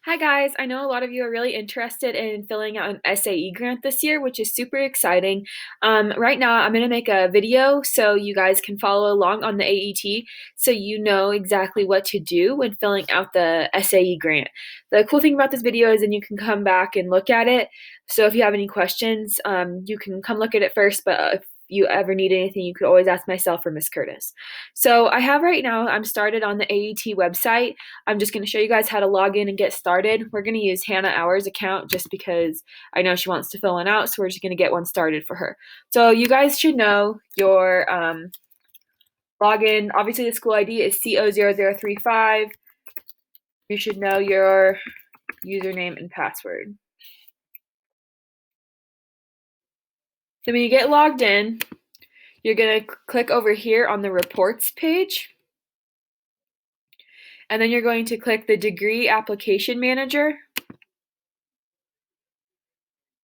Hi guys, I know a lot of you are really interested in filling out an SAE grant this year, which is super exciting. Right now, I'm going to make a video so you guys can follow along on the AET so you know exactly what to do when filling out the SAE grant. The cool thing about this video is then you can come back and look at it. So if you have any questions, you can come look at it first, but if you ever need anything, you could always ask myself or Miss Curtis. So I have right now, I'm started on the AET website. I'm just going to show you guys how to log in and get started. We're going to use Hannah Hour's account just because I know she wants to fill one out, so we're just going to get one started for her. So you guys should know your login. Obviously, the school ID is CO0035. You should know your username and password. Then when you get logged in, you're going to click over here on the reports page. And then you're going to click the degree application manager.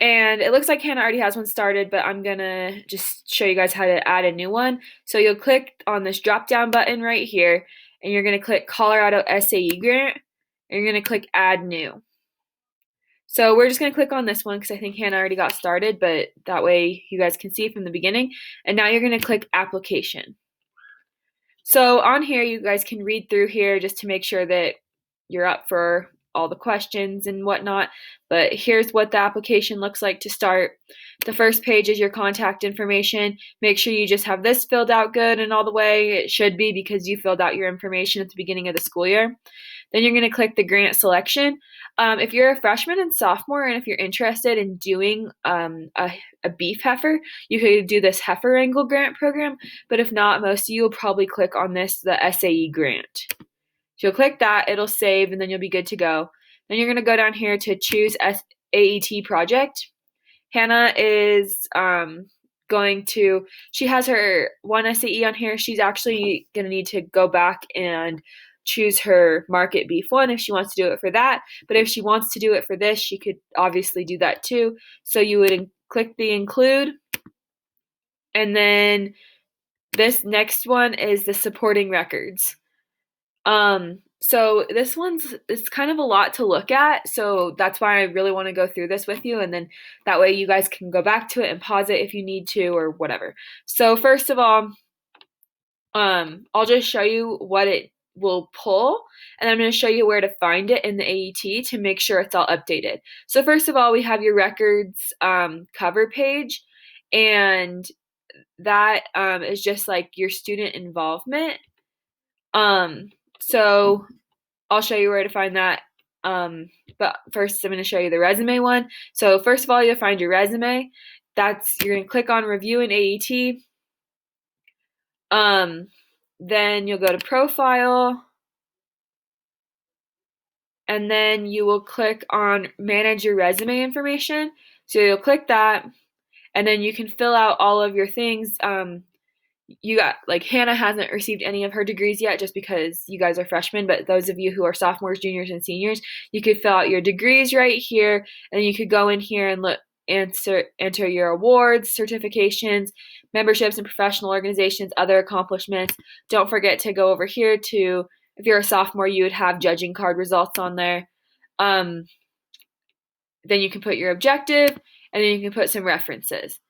And it looks like Hannah already has one started, but I'm gonna just show you guys how to add a new one. So you'll click on this drop down button right here, and you're gonna click Colorado SAE Grant, and you're gonna click Add New. So we're just gonna click on this one because I think Hannah already got started, but that way you guys can see from the beginning. And now you're gonna click Application. So on here, you guys can read through here just to make sure that you're up for all the questions and whatnot. But here's what the application looks like to start. The first page is your contact information. Make sure you just have this filled out good and all the way. It should be because you filled out your information at the beginning of the school year. Then you're going to click the grant selection. If you're a freshman and sophomore, and if you're interested in doing a beef heifer, you could do this heifer angle grant program. But if not, most of you will probably click on this, the SAE grant. So you'll click that, it'll save, and then you'll be good to go. Then you're going to go down here to choose AET project. Hannah is she has her one SAE on here. She's actually going to need to go back and choose her market beef one if she wants to do it for that. But if she wants to do it for this, she could obviously do that too. So you would click the include, and then this next one is the supporting records. So this it's kind of a lot to look at, so that's why I really want to go through this with you, and then that way you guys can go back to it and pause it if you need to or whatever. So first of all, I'll just show you what it will pull, and I'm going to show you where to find it in the AET to make sure it's all updated. So first of all, we have your records cover page, and that is just like your student involvement. So I'll show you where to find that. But first I'm going to show you the resume one. So first of all, you'll find your resume. You're going to click on review in AET. Then you'll go to profile. And then you will click on manage your resume information. So you'll click that, and then you can fill out all of your things. You got, like, Hannah hasn't received any of her degrees yet just because you guys are freshmen, but those of you who are sophomores, juniors, and seniors, you could fill out your degrees right here, and you could go in here and enter your awards, certifications, memberships in professional organizations, other accomplishments. Don't forget to go over here to, if you're a sophomore, you would have judging card results on there. Then you can put your objective, and then you can put some references.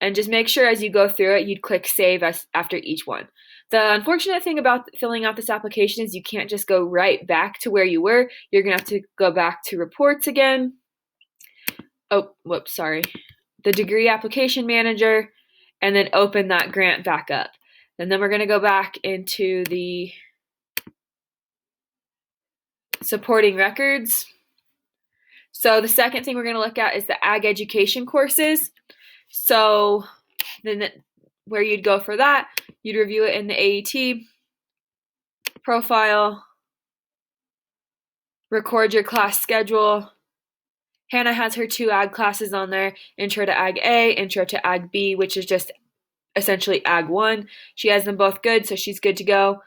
And just make sure as you go through it, you'd click save after each one. The unfortunate thing about filling out this application is you can't just go right back to where you were. You're going to have to go back to reports again. Oh, whoops, sorry. The degree application manager, and then open that grant back up. And then we're going to go back into the supporting records. So the second thing we're going to look at is the ag education courses. So then where you'd go for that, you'd review it in the AET, profile, record your class schedule. Hannah has her 2 ag classes on there, Intro to Ag A, Intro to Ag B, which is just essentially Ag 1. She has them both good, so she's good to go.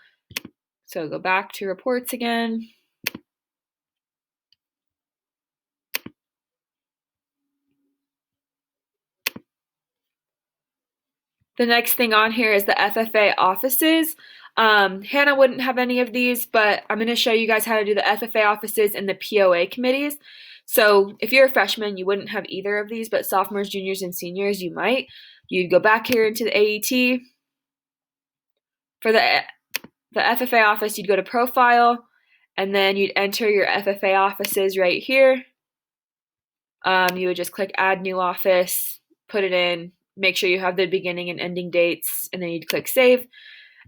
So go back to reports again. The next thing on here is the FFA offices. Hannah wouldn't have any of these, but I'm going to show you guys how to do the FFA offices and the POA committees. So if you're a freshman, you wouldn't have either of these, but sophomores, juniors, and seniors, you might. You'd go back here into the AET. For the FFA office, you'd go to profile, and then you'd enter your FFA offices right here. You would just click add new office, put it in, make sure you have the beginning and ending dates, and then you'd click save.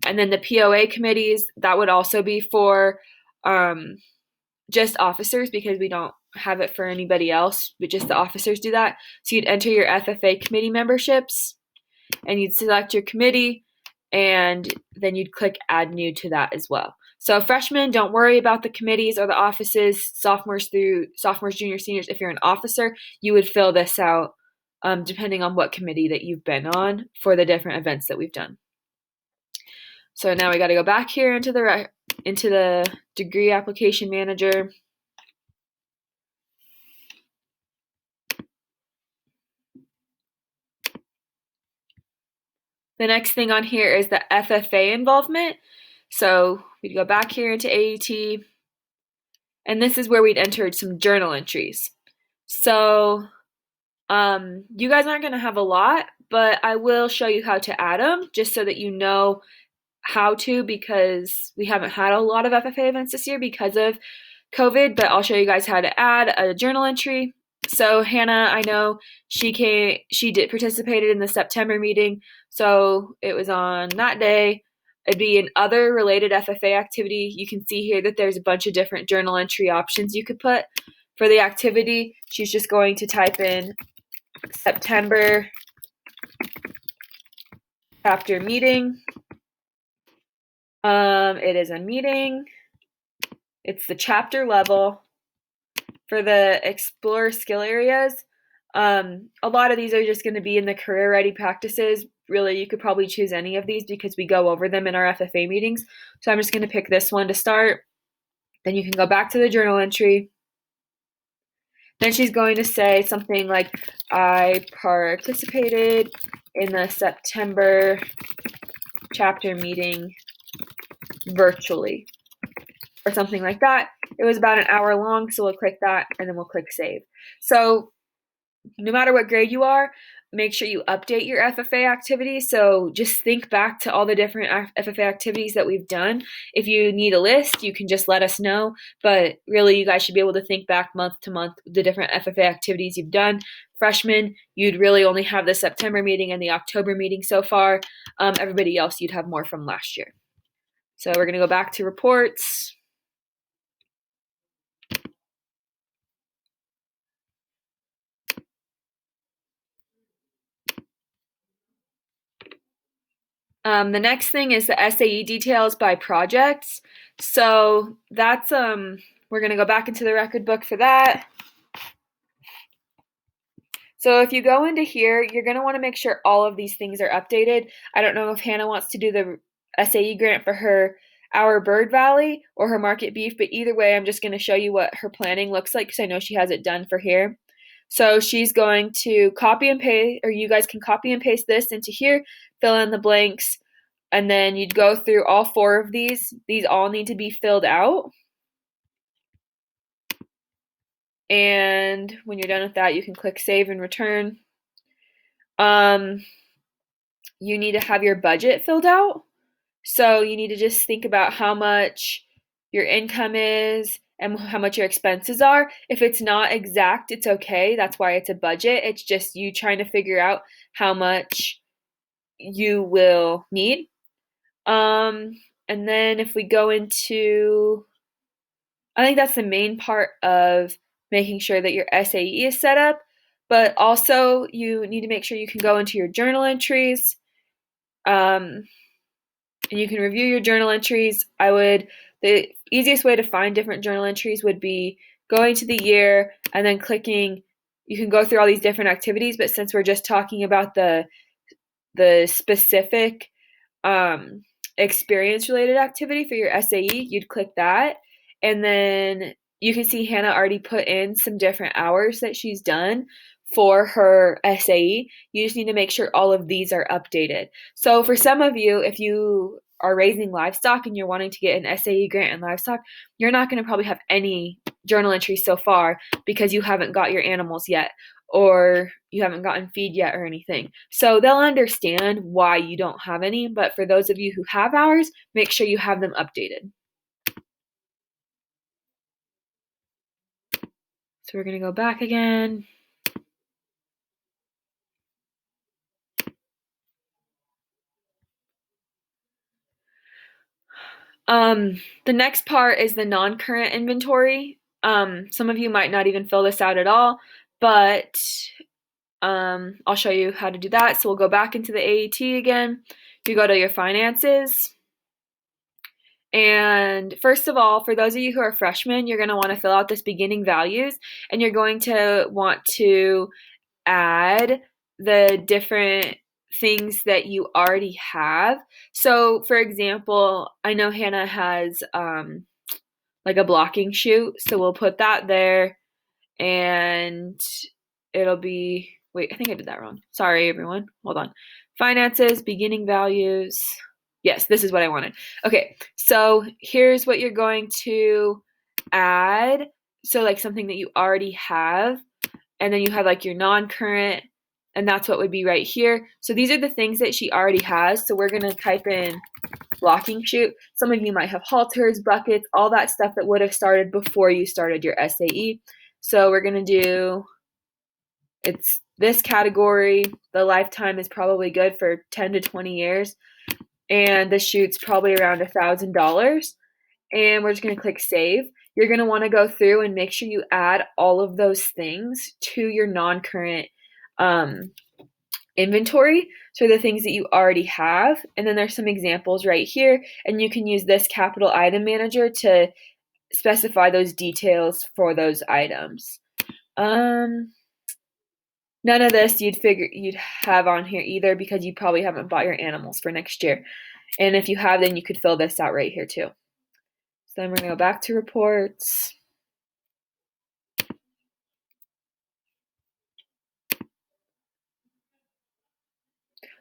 And then the POA committees, that would also be for just officers because we don't have it for anybody else, but just the officers do that. So you'd enter your FFA committee memberships and you'd select your committee and then you'd click add new to that as well. So freshmen, don't worry about the committees or the offices. Sophomores, juniors, seniors, if you're an officer, you would fill this out depending on what committee that you've been on for the different events that we've done. So now we got to go back here into the degree application manager. The next thing on here is the FFA involvement. So we'd go back here into AET, and this is where we'd entered some journal entries. So you guys aren't going to have a lot, but I will show you how to add them just so that you know how to, because we haven't had a lot of FFA events this year because of COVID, but I'll show you guys how to add a journal entry. So Hannah, I know she participated in the September meeting, so it was on that day. It'd be an other related FFA activity. You can see here that there's a bunch of different journal entry options you could put. For the activity, she's just going to type in September chapter meeting. It is a meeting. It's the chapter level. For the explore skill areas, a lot of these are just going to be in the career ready practices. Really, you could probably choose any of these because we go over them in our FFA meetings. So I'm just going to pick this one to start. Then you can go back to the journal entry. Then she's going to say something like, I participated in the September chapter meeting virtually, or something like that. It was about an hour long, so we'll click that and then we'll click save. So no matter what grade you are, make sure you update your FFA activities. So just think back to all the different FFA activities that we've done. If you need a list, you can just let us know. But really, you guys should be able to think back month to month the different FFA activities you've done. Freshmen, you'd really only have the September meeting and the October meeting so far. Everybody else, you'd have more from last year. So we're going to go back to reports. The next thing is the SAE details by projects. So that's, we're going to go back into the record book for that. So if you go into here, you're going to want to make sure all of these things are updated. I don't know if Hannah wants to do the SAE grant for her Our Bird Valley or her market beef, but either way, I'm just going to show you what her planning looks like because I know she has it done for here. So she's going to copy and paste, or you guys can copy and paste this into here, fill in the blanks, and then you'd go through all 4 of these. These all need to be filled out. And when you're done with that, you can click save and return. You need to have your budget filled out. So you need to just think about how much your income is and how much your expenses are. If it's not exact, it's okay. That's why it's a budget. It's just you trying to figure out how much you will need. And then if we go into, I think that's the main part of making sure that your SAE is set up, but also you need to make sure you can go into your journal entries. And you can review your journal entries. The easiest way to find different journal entries would be going to the year and then clicking. You can go through all these different activities, but since we're just talking about the specific experience related activity for your SAE, you'd click that. And then you can see Hannah already put in some different hours that she's done for her SAE. You just need to make sure all of these are updated. So for some of you, if you are raising livestock and you're wanting to get an SAE grant in livestock, you're not going to probably have any journal entries so far because you haven't got your animals yet, or you haven't gotten feed yet or anything. So they'll understand why you don't have any, but for those of you who have hours, make sure you have them updated. So we're going to go back again. The next part is the non-current inventory. Some of you might not even fill this out at all, but I'll show you how to do that. So we'll go back into the AET again. You go to your finances. And first of all, for those of you who are freshmen, you're going to want to fill out this beginning values, and you're going to want to add the different things that you already have. So for example, I know Hannah has like a blocking chute, so we'll put that there, and it'll be, wait, I think I did that wrong. Sorry, everyone. Hold on. Finances, beginning values. Yes, this is what I wanted. Okay, so here's what you're going to add. So like something that you already have, and then you have like your non-current, and that's what would be right here. So these are the things that she already has. So we're gonna type in blocking chute. Some of you might have halters, buckets, all that stuff that would have started before you started your SAE. So we're gonna do, it's this category. The lifetime is probably good for 10 to 20 years. And the chute's probably around $1,000. And we're just gonna click save. You're gonna wanna go through and make sure you add all of those things to your non-current inventory. So the things that you already have. And then there's some examples right here. And you can use this capital item manager to specify those details for those items. None of this you'd have on here either because you probably haven't bought your animals for next year. And if you have, then you could fill this out right here too. So then we're gonna go back to reports.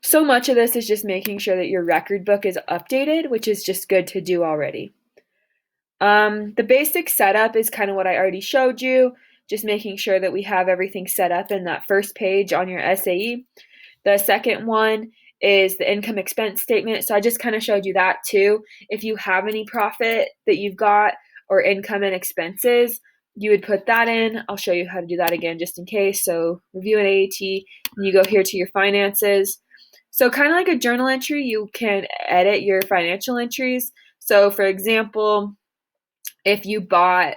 So much of this is just making sure that your record book is updated, which is just good to do already. The basic setup is kind of what I already showed you, just making sure that we have everything set up in that first page on your SAE. The second one is the income expense statement. So I just kind of showed you that too. If you have any profit that you've got or income and expenses, you would put that in. I'll show you how to do that again just in case. So review an AAT, and you go here to your finances. So kind of like a journal entry, you can edit your financial entries. So for example, if you bought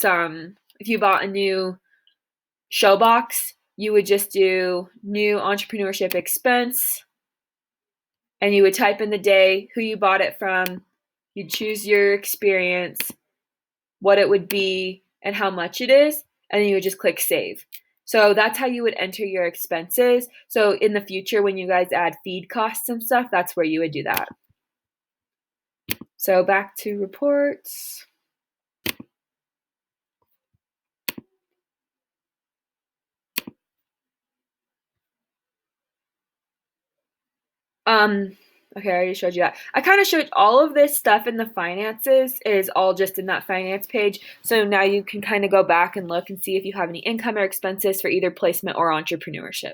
a new show box, you would just do new entrepreneurship expense, and you would type in the day, who you bought it from, you'd choose your experience, what it would be, and how much it is, and then you would just click save. So that's how you would enter your expenses. So in the future, when you guys add feed costs and stuff, that's where you would do that. So back to reports. Okay, I already showed you that. I kind of showed all of this stuff in the finances is all just in that finance page. So now you can kind of go back and look and see if you have any income or expenses for either placement or entrepreneurship.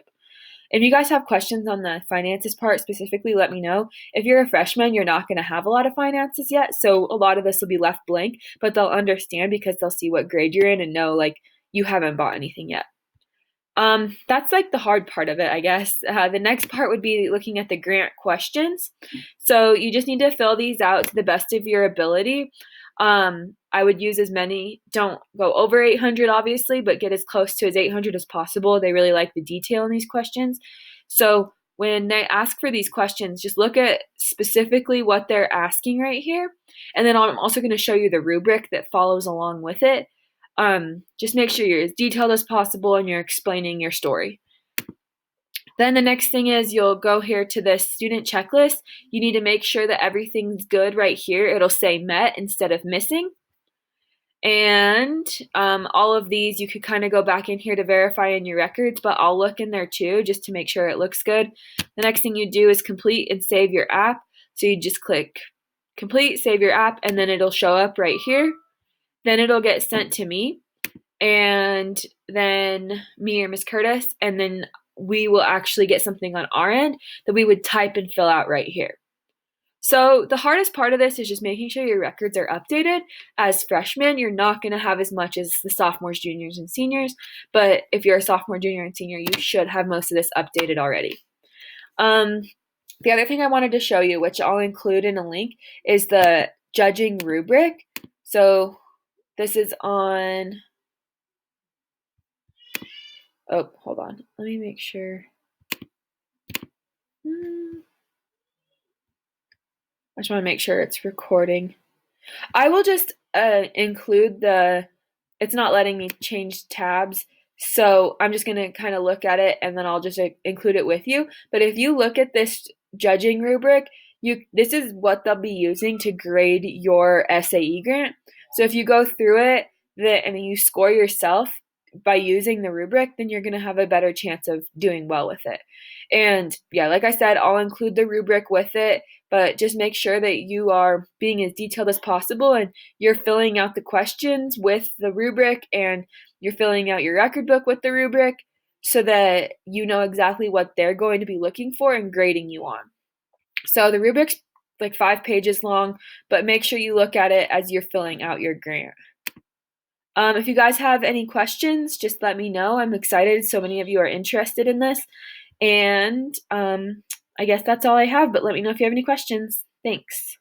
If you guys have questions on the finances part specifically, let me know. If you're a freshman, you're not going to have a lot of finances yet. So a lot of this will be left blank, but they'll understand because they'll see what grade you're in and know like you haven't bought anything yet. That's like the hard part of it, I guess. The next part would be looking at the grant questions. So you just need to fill these out to the best of your ability. I would use as many, don't go over 800 obviously, but get as close to as 800 as possible. They really like the detail in these questions. So when they ask for these questions, just look at specifically what they're asking right here. And then I'm also going to show you the rubric that follows along with it. Just make sure you're as detailed as possible and you're explaining your story. Then the next thing is you'll go here to the student checklist. You need to make sure that everything's good right here. It'll say met instead of missing. And all of these, you could kind of go back in here to verify in your records, but I'll look in there too just to make sure it looks good. The next thing you do is complete and save your app. So you just click complete, save your app, and then it'll show up right here. Then it'll get sent to me, and then me or Miss Curtis, and then we will actually get something on our end that we would type and fill out right here. So the hardest part of this is just making sure your records are updated. As freshmen, you're not going to have as much as the sophomores, juniors, and seniors, but if you're a sophomore, junior, and senior, you should have most of this updated already. The other thing I wanted to show you, which I'll include in a link, is the judging rubric. So this is on, oh, hold on. Let me make sure. I just want to make sure it's recording. I will just include it's not letting me change tabs. So I'm just going to kind of look at it and then I'll just include it with you. But if you look at this judging rubric, this is what they'll be using to grade your SAE grant. So if you go through it and you score yourself by using the rubric, then you're going to have a better chance of doing well with it. And yeah, like I said, I'll include the rubric with it, but just make sure that you are being as detailed as possible and you're filling out the questions with the rubric and you're filling out your record book with the rubric so that you know exactly what they're going to be looking for and grading you on. So the rubric's like 5 pages long, but make sure you look at it as you're filling out your grant. If you guys have any questions, just let me know. I'm excited so many of you are interested in this. And I guess that's all I have, but let me know if you have any questions. Thanks.